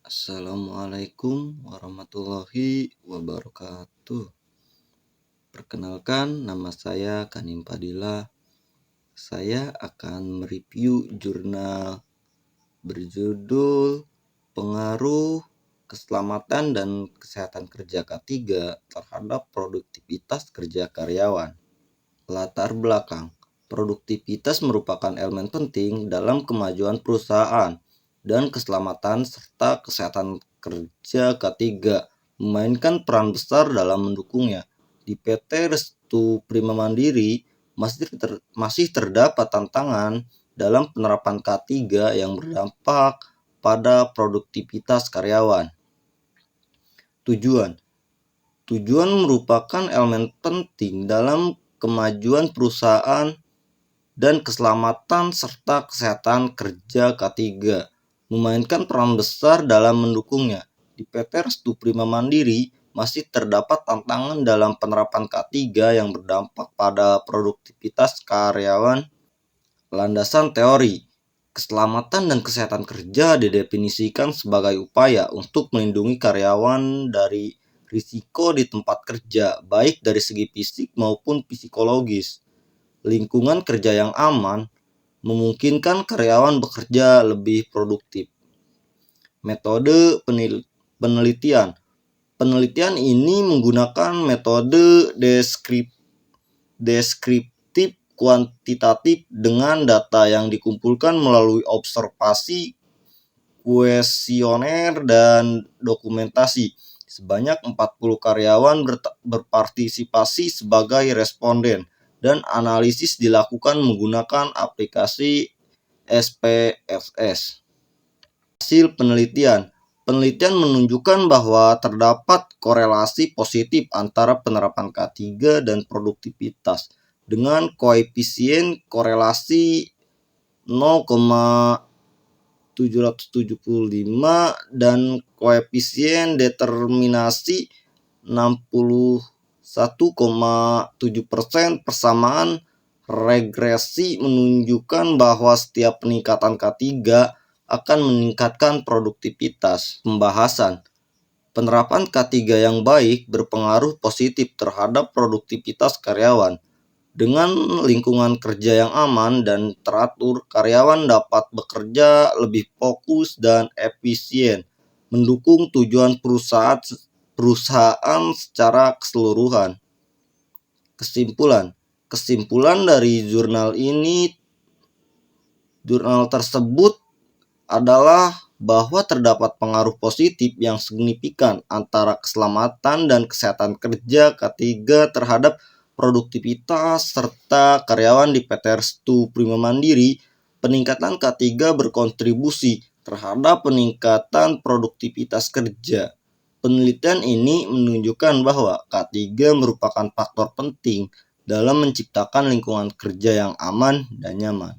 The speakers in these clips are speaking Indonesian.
Assalamualaikum warahmatullahi wabarakatuh. Perkenalkan, nama saya Kanim Padilla. Saya akan mereview jurnal berjudul Pengaruh Keselamatan dan Kesehatan Kerja K3 terhadap Produktivitas Kerja Karyawan. Latar belakang: produktivitas merupakan elemen penting dalam kemajuan perusahaan dan keselamatan serta kesehatan kerja K3 memainkan peran besar dalam mendukungnya. Di PT Restu Prima Mandiri masih terdapat tantangan dalam penerapan K3 yang berdampak pada produktivitas karyawan. Tujuan merupakan elemen penting dalam kemajuan perusahaan dan keselamatan serta kesehatan kerja K3, memainkan peran besar dalam mendukungnya. Di PT Restu Prima Mandiri masih terdapat tantangan dalam penerapan K3 yang berdampak pada produktivitas karyawan. Landasan teori: keselamatan dan kesehatan kerja didefinisikan sebagai upaya untuk melindungi karyawan dari risiko di tempat kerja, baik dari segi fisik maupun psikologis. Lingkungan kerja yang aman memungkinkan karyawan bekerja lebih produktif. Metode penelitian. Penelitian ini menggunakan metode deskriptif kuantitatif dengan data yang dikumpulkan melalui observasi, kuesioner, dan dokumentasi. Sebanyak 40 karyawan berpartisipasi sebagai responden dan analisis dilakukan menggunakan aplikasi SPSS. Hasil penelitian menunjukkan bahwa terdapat korelasi positif antara penerapan K3 dan produktivitas dengan koefisien korelasi 0,775 dan koefisien determinasi 61,7%. Persamaan regresi menunjukkan bahwa setiap peningkatan K3 akan meningkatkan produktivitas. Pembahasan: penerapan K3 yang baik berpengaruh positif terhadap produktivitas karyawan. Dengan lingkungan kerja yang aman dan teratur, karyawan dapat bekerja lebih fokus dan efisien, mendukung tujuan perusahaan secara keseluruhan. Kesimpulan dari jurnal tersebut adalah bahwa terdapat pengaruh positif yang signifikan antara keselamatan dan kesehatan kerja K3 terhadap produktivitas serta karyawan di PT Restu Prima Mandiri. Peningkatan K3 berkontribusi terhadap peningkatan produktivitas kerja. Penelitian ini menunjukkan bahwa K3 merupakan faktor penting dalam menciptakan lingkungan kerja yang aman dan nyaman,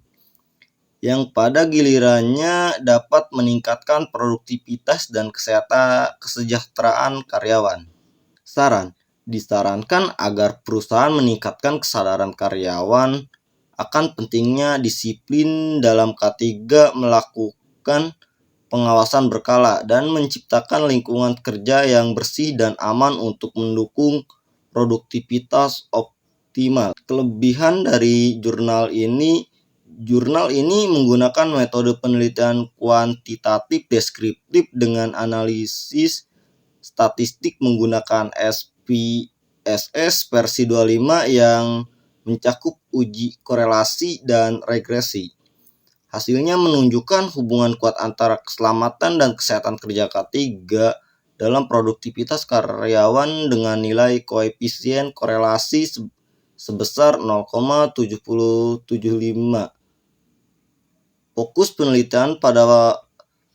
yang pada gilirannya dapat meningkatkan produktivitas dan kesejahteraan karyawan. Disarankan agar perusahaan meningkatkan kesadaran karyawan akan pentingnya disiplin dalam K3, melakukan pengawasan berkala, dan menciptakan lingkungan kerja yang bersih dan aman untuk mendukung produktivitas optimal. Kelebihan dari jurnal ini menggunakan metode penelitian kuantitatif deskriptif dengan analisis statistik menggunakan SPSS versi 25 yang mencakup uji korelasi dan regresi. Hasilnya menunjukkan hubungan kuat antara keselamatan dan kesehatan kerja K3 dalam produktivitas karyawan dengan nilai koefisien korelasi sebesar 0,775. Fokus penelitian pada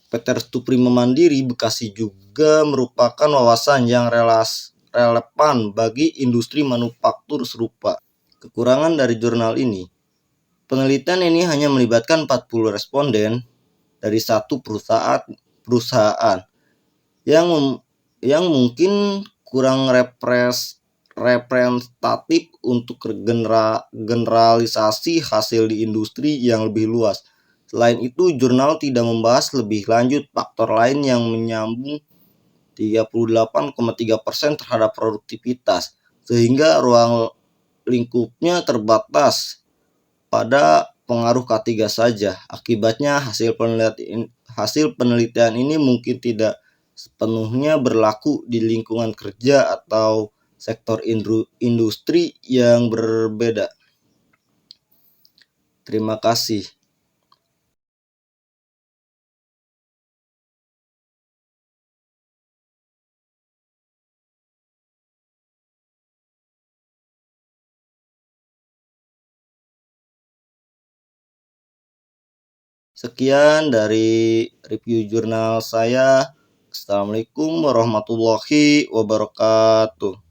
PT Restu Prima Mandiri Bekasi juga merupakan wawasan yang relevan bagi industri manufaktur serupa. Kekurangan dari jurnal ini: penelitian ini hanya melibatkan 40 responden dari satu perusahaan yang mungkin kurang representatif untuk generalisasi hasil di industri yang lebih luas. Selain itu, jurnal tidak membahas lebih lanjut faktor lain yang menyambung 38,3% terhadap produktivitas, sehingga ruang lingkupnya terbatas pada pengaruh K3 saja. Akibatnya, hasil penelitian ini mungkin tidak sepenuhnya berlaku di lingkungan kerja atau sektor industri yang berbeda. Terima kasih. Sekian dari review jurnal saya. Assalamualaikum warahmatullahi wabarakatuh.